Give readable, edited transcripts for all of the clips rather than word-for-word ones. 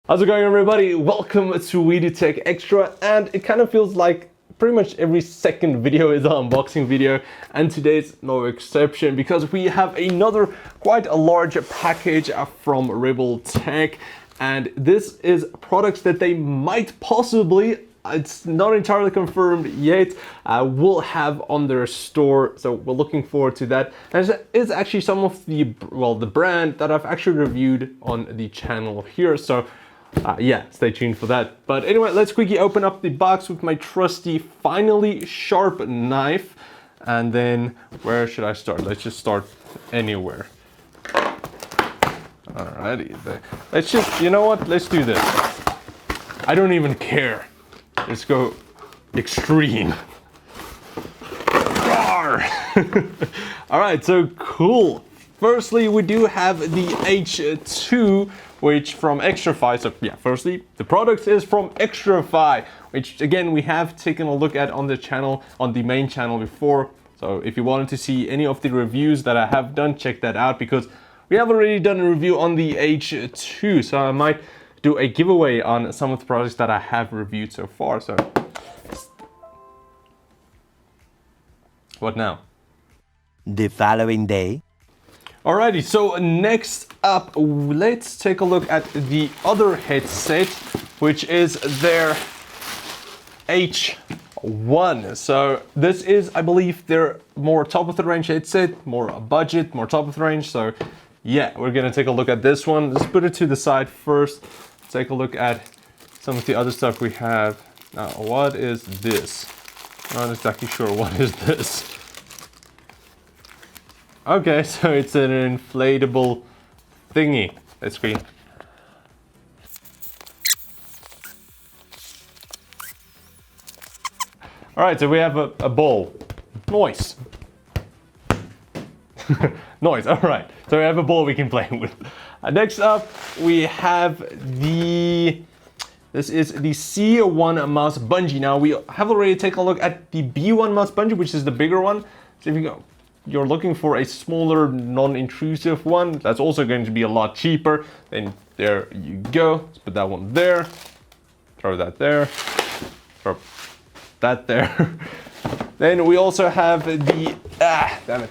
How's it going, everybody? Welcome to RebelTech Extra, and it kind of feels like pretty much every second video is an unboxing video, and today's no exception because we have another quite a large package from RebelTech, and this is products that they might possibly, it's not entirely confirmed yet, will have on their store. So we're looking forward to that. And it's actually some of the brand that I've actually reviewed on the channel here. So yeah, stay tuned for that. But anyway, let's quickly open up the box with my trusty finally sharp knife. And then where should I start? Let's just start anywhere. Alrighty, let's just, you know what? Let's do this. I don't even care. Let's go extreme. All right, so cool. Firstly, we do have the H2, which from Xtrfy. So yeah, firstly, the product is from Xtrfy, which again, we have taken a look at on the channel, on the main channel before. So if you wanted to see any of the reviews that I have done, check that out because we have already done a review on the H2. So I might do a giveaway on some of the products that I have reviewed so far. So what now? The following day. Alrighty, so next up, let's take a look at the other headset, which is their H1. So this is, I believe, their more top of the range headset, more budget, more top of the range. So yeah, we're gonna take a look at this one. Let's put it to the side first. Take a look at some of the other stuff we have. Now, what is this? Not exactly sure what is this. Okay, so it's an inflatable thingy. Let's screen. All right, so we have a ball. Noise. Noise, all right. So we have a ball we can play with. Next up, we have this is the C1 mouse Bungee. Now we have already taken a look at the B1 mouse Bungee, which is the bigger one. So if you're looking for a smaller, non-intrusive one, that's also going to be a lot cheaper. Then there you go. Let's put that one there. Throw that there. Throw that there. Then we also have the damn it.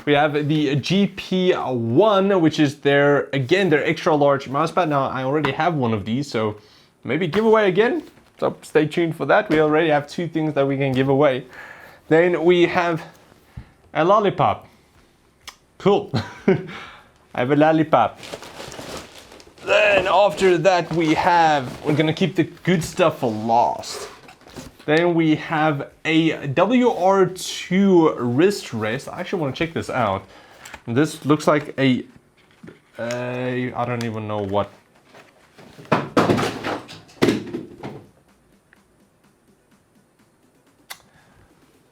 We have the GP1, which is their extra large mousepad. Now I already have one of these, so maybe giveaway again. So stay tuned for that. We already have two things that we can give away. Then we have a lollipop. Cool. I have a lollipop. Then after that we're gonna keep the good stuff for last. Then we have a WR2 wrist rest. I actually want to check this out. This looks like I don't even know what.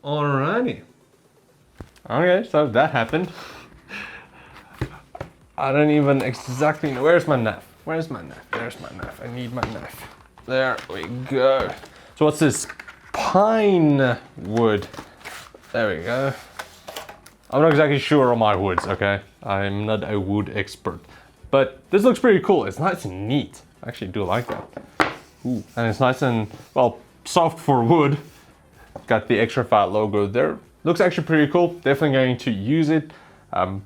Alrighty. Okay, so that happened. I don't even exactly know. Where's my knife? Where's my knife? There's my knife. I need my knife. There we go. So what's this? Pine wood. There we go. I'm not exactly sure on my woods, okay? I'm not a wood expert. But this looks pretty cool. It's nice and neat. I actually do like that. Ooh. And it's nice and, well, soft for wood. Got the Xtrfy logo there. Looks actually pretty cool. Definitely going to use it. Not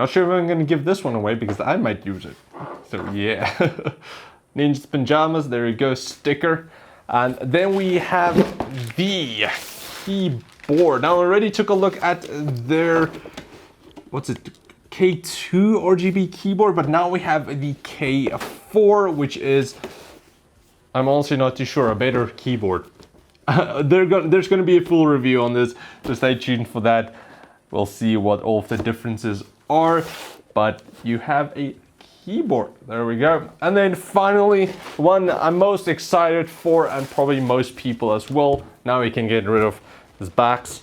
sure if I'm going to give this one away because I might use it. So yeah. Ninja's pajamas. There you go. Sticker. And then we have the keyboard. Now I already took a look at their, what's it, K2 RGB keyboard, but now we have the K4, which is, I'm honestly not too sure, a better keyboard. There's going to be a full review on this, so stay tuned for that. We'll see what all of the differences are, but you have a keyboard. There we go. And then finally, one I'm most excited for, and probably most people as well. Now we can get rid of this box.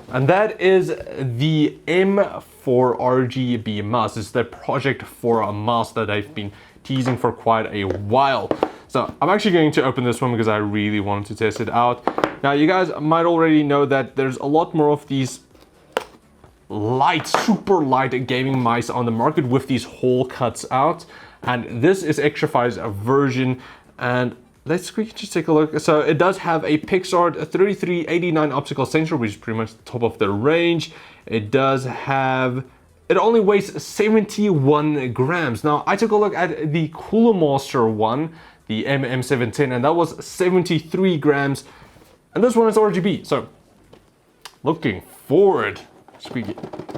And that is the M4 RGB mouse. It's the project for a mouse that I've been teasing for quite a while. So I'm actually going to open this one because I really wanted to test it out. Now you guys might already know that there's a lot more of these light, super light gaming mice on the market with these hole cuts out. And this is Xtrfy's version, and let's quickly just take a look. So it does have a Pixart 3389 optical sensor, which is pretty much the top of the range. It does have, it only weighs 71 grams. Now, I took a look at the Cooler Master one, the MM710, and that was 73 grams. And this one is RGB, so looking forward. Squeaky,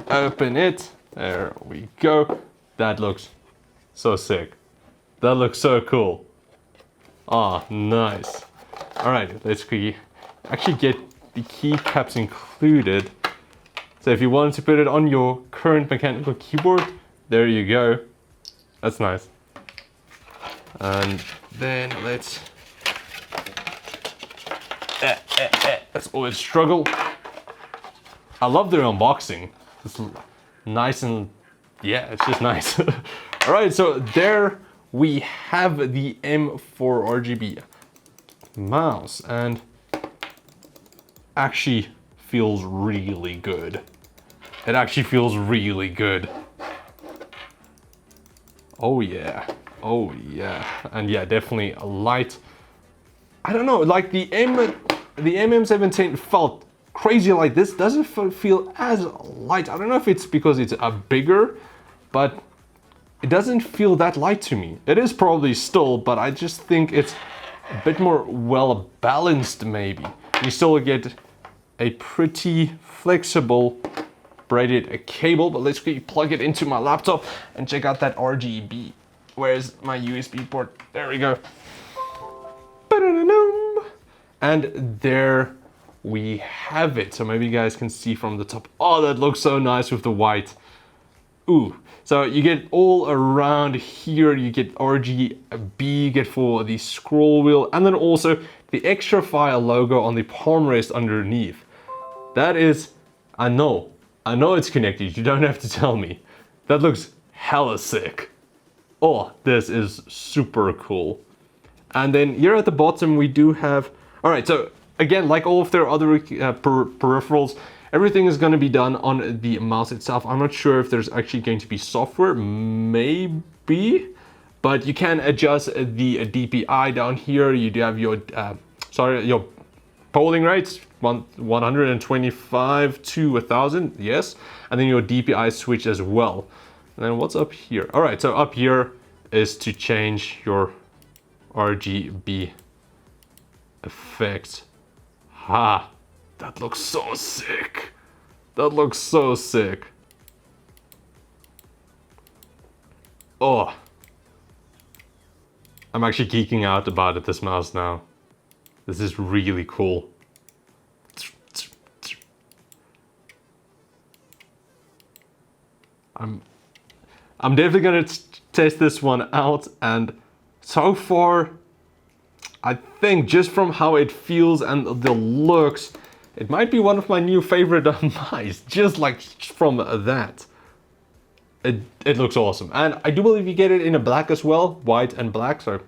open it. There we go. That looks so sick. That looks so cool. Ah, nice. All right, let's actually get the keycaps included. So if you wanted to put it on your current mechanical keyboard, there you go. That's nice. And then let's... That's always a struggle. I love their unboxing. It's nice and... yeah, it's just nice. All right, so there we have the M4 RGB mouse, and actually feels really good. It actually feels really good. Oh yeah, oh yeah, and yeah, definitely a light. I don't know, like the MM710 felt crazy light. This doesn't feel as light. I don't know if it's because it's a bigger, but it doesn't feel that light to me. It is probably still, but I just think it's a bit more well balanced maybe. You still get a pretty flexible braided cable, but let's quickly plug it into my laptop and check out that RGB. Where's my USB port? There we go. And there we have it. So maybe you guys can see from the top. Oh, that looks so nice with the white. Ooh. So you get all around here, you get RGB, you get for the scroll wheel, and then also the Xtrfy logo on the palm rest underneath. That is, I know it's connected, you don't have to tell me. That looks hella sick. Oh, this is super cool. And then here at the bottom we do have, all right, so again, like all of their other peripherals, everything is going to be done on the mouse itself. I'm not sure if there's actually going to be software, maybe, but you can adjust the DPI down here. You do have your, your polling rates, 125 to 1000, yes, and then your DPI switch as well. And then what's up here? All right, so up here is to change your RGB effects. Ha, that looks so sick. That looks so sick. Oh, I'm actually geeking out about it, this mouse now. This is really cool. I'm definitely gonna test this one out, and so far, I think just from how it feels and the looks, it might be one of my new favorite mice, just like from that. It looks awesome. And I do believe you get it in a black as well, white and black, so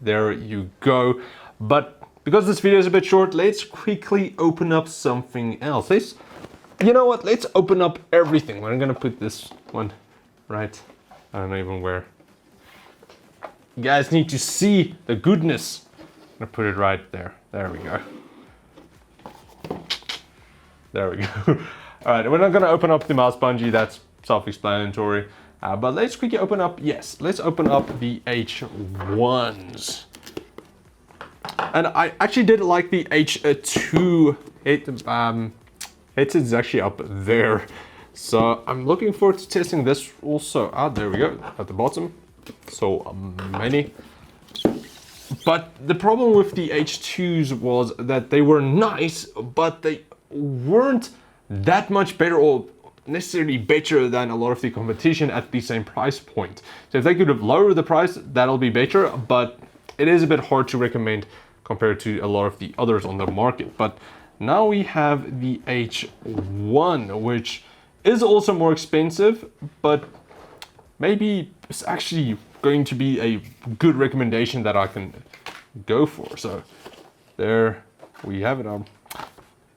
there you go. But because this video is a bit short, let's quickly open up something else. You know what, let's open up everything. I'm gonna put this one right, I don't know even where. You guys need to see the goodness. I'm gonna put it right there. There we go. There we go. All right, we're not gonna open up the mouse bungee, that's self-explanatory. But let's quickly open up, yes, let's open up the H1s. And I actually did like the H2. It is actually up there. So I'm looking forward to testing this also. Ah, there we go, at the bottom. So many. But the problem with the H2s was that they were nice, but they weren't that much better or necessarily better than a lot of the competition at the same price point. So if they could have lowered the price, that'll be better, but it is a bit hard to recommend compared to a lot of the others on the market. But now we have the H1, which is also more expensive, but maybe it's actually going to be a good recommendation that I can go for. So there we have it.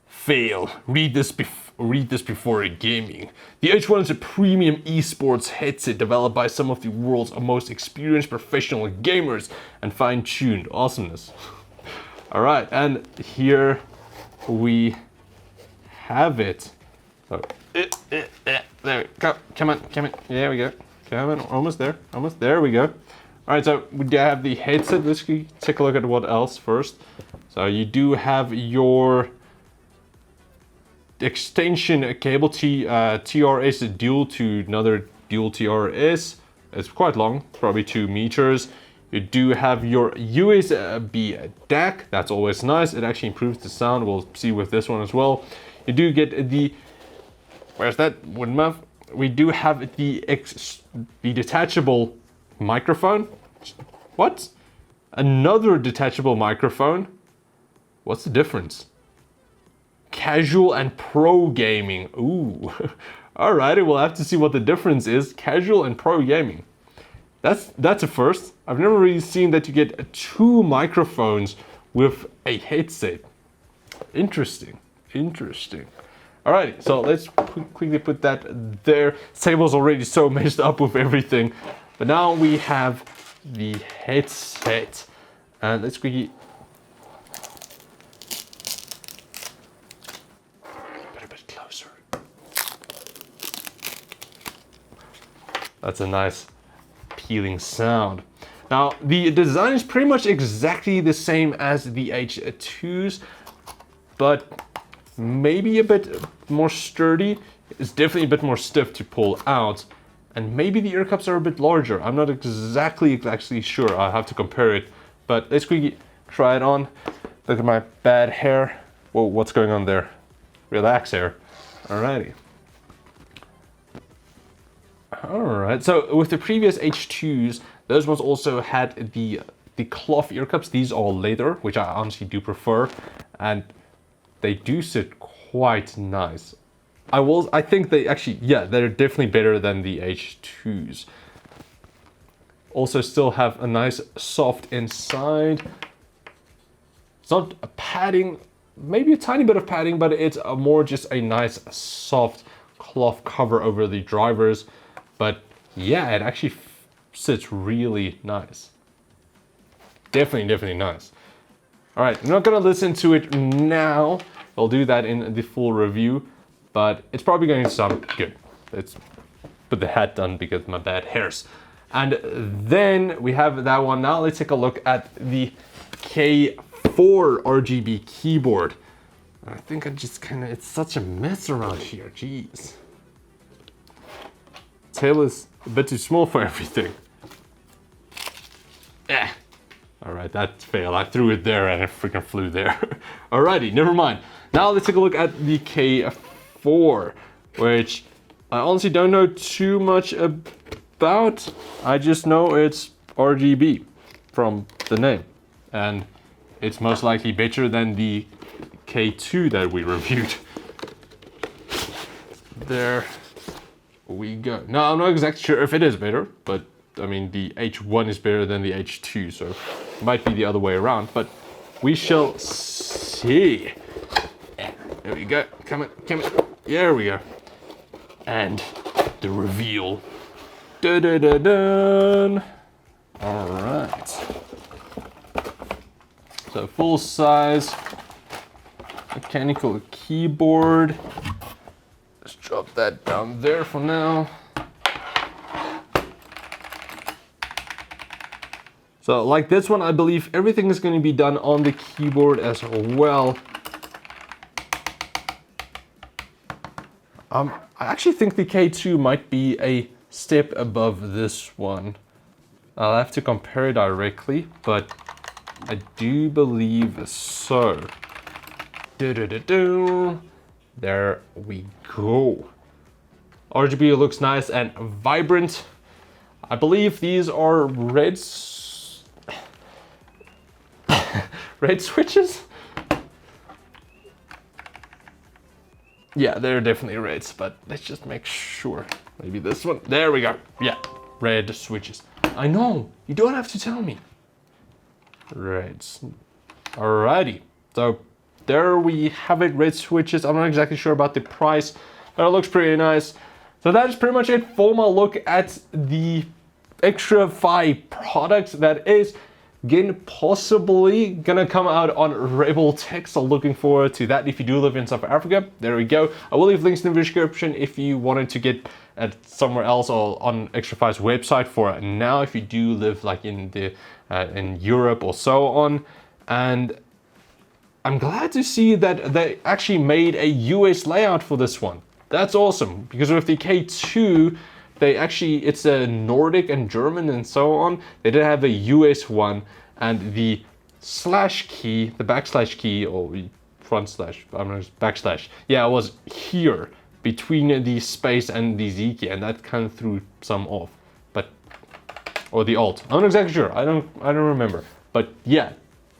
Fail. Read this read this before gaming. The H1 is a premium esports headset developed by some of the world's most experienced professional gamers and fine-tuned awesomeness. All right, and here we have it. Oh, there we go. Come on. There we go. Come on, almost there. There we go. All right, so we do have the headset. Let's take a look at what else first. So you do have your extension cable TRS dual to another dual TRS. It's quite long, probably 2 meters. You do have your USB DAC. That's always nice. It actually improves the sound. We'll see with this one as well. You do get the, where's that wooden mouth? We do have the detachable microphone. What? Another detachable microphone? What's the difference? Casual and pro gaming. Ooh. Alrighty, we'll have to see what the difference is. Casual and pro gaming. That's a first. I've never really seen that you get 2 microphones with a headset. Interesting. Alrighty, so let's quickly put that there. Table's already so messed up with everything. But now we have the headset. And let's quickly... a bit closer. That's a nice peeling sound. Now, the design is pretty much exactly the same as the H2s, but maybe a bit more sturdy. It's definitely a bit more stiff to pull out, and maybe the ear cups are a bit larger. I'm not exactly sure. I'll have to compare it, but let's quickly try it on. Look at my bad hair. Whoa, what's going on there? Relax hair. Alrighty. Alright, so with the previous H2s, those ones also had the cloth ear cups. These are leather, which I honestly do prefer, and they do sit quite nice. I think they actually, yeah, they're definitely better than the H2s. Also still have a nice soft inside. It's not a padding, maybe a tiny bit of padding, but it's more just a nice soft cloth cover over the drivers. But yeah, it actually sits really nice. Definitely nice. All right, I'm not gonna listen to it now. I'll do that in the full review, but it's probably going to sound good. Let's put the hat on because of my bad hairs. And then we have that one. Now let's take a look at the K4 RGB keyboard. I think I just it's such a mess around here, jeez. Tail is a bit too small for everything. All right, that failed. I threw it there and it freaking flew there. Alrighty, never mind. Now let's take a look at the K4, which I honestly don't know too much about. I just know it's RGB from the name, and it's most likely better than the K2 that we reviewed. There we go. Now, I'm not exactly sure if it is better, but I mean, the H1 is better than the H2, so it might be the other way around, but we shall see. There we go. Come on. There we go. And the reveal. Dun. All right. So full size mechanical keyboard. Let's drop that down there for now. So like this one, I believe everything is going to be done on the keyboard as well. I actually think the K2 might be a step above this one. I'll have to compare directly, but I do believe so. There we go. RGB looks nice and vibrant. I believe these are red switches? Yeah, they're definitely reds, but let's just make sure. Maybe this one. There we go. Yeah, red switches. I know, you don't have to tell me. Reds. Alrighty, so there we have it, red switches. I'm not exactly sure about the price, but it looks pretty nice. So that is pretty much it for my look at the Xtrfy products. That is again possibly gonna come out on RebelTech, so looking forward to that. If you do live in South Africa, there we go. I will leave links in the description if you wanted to get at somewhere else or on Xtrfy's website for now, if you do live like in the in Europe or so on. And I'm glad to see that they actually made a US layout for this one. That's awesome, because with the K2, they actually, it's a Nordic and German and so on. They did have a US one, and the slash key, the backslash key, or front slash, I don't know, backslash. Yeah, it was here between the space and the Z key, and that kind of threw some off. But, or the alt, I'm not exactly sure. I don't remember. But yeah,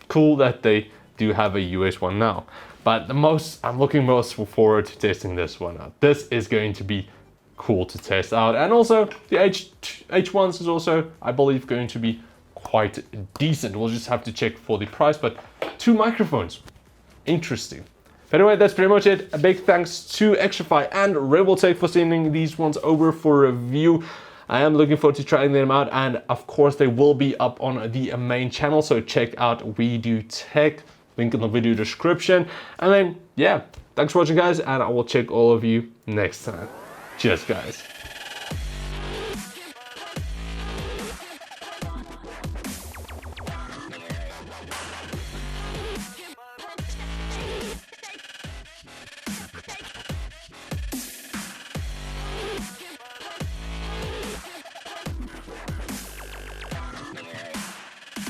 cool that they do have a US one now. But I'm looking most forward to testing this one out. This is going to be cool to test out. And also the H1s is also, I believe, going to be quite decent. We'll just have to check for the price, but 2 microphones, interesting. But anyway, that's pretty much it. A big thanks to Xtrfy and RebelTech for sending these ones over for review. I am looking forward to trying them out, and of course they will be up on the main channel, so check out We Do Tech, link in the video description. And then yeah, thanks for watching guys, and I will check all of you next time. Cheers guys.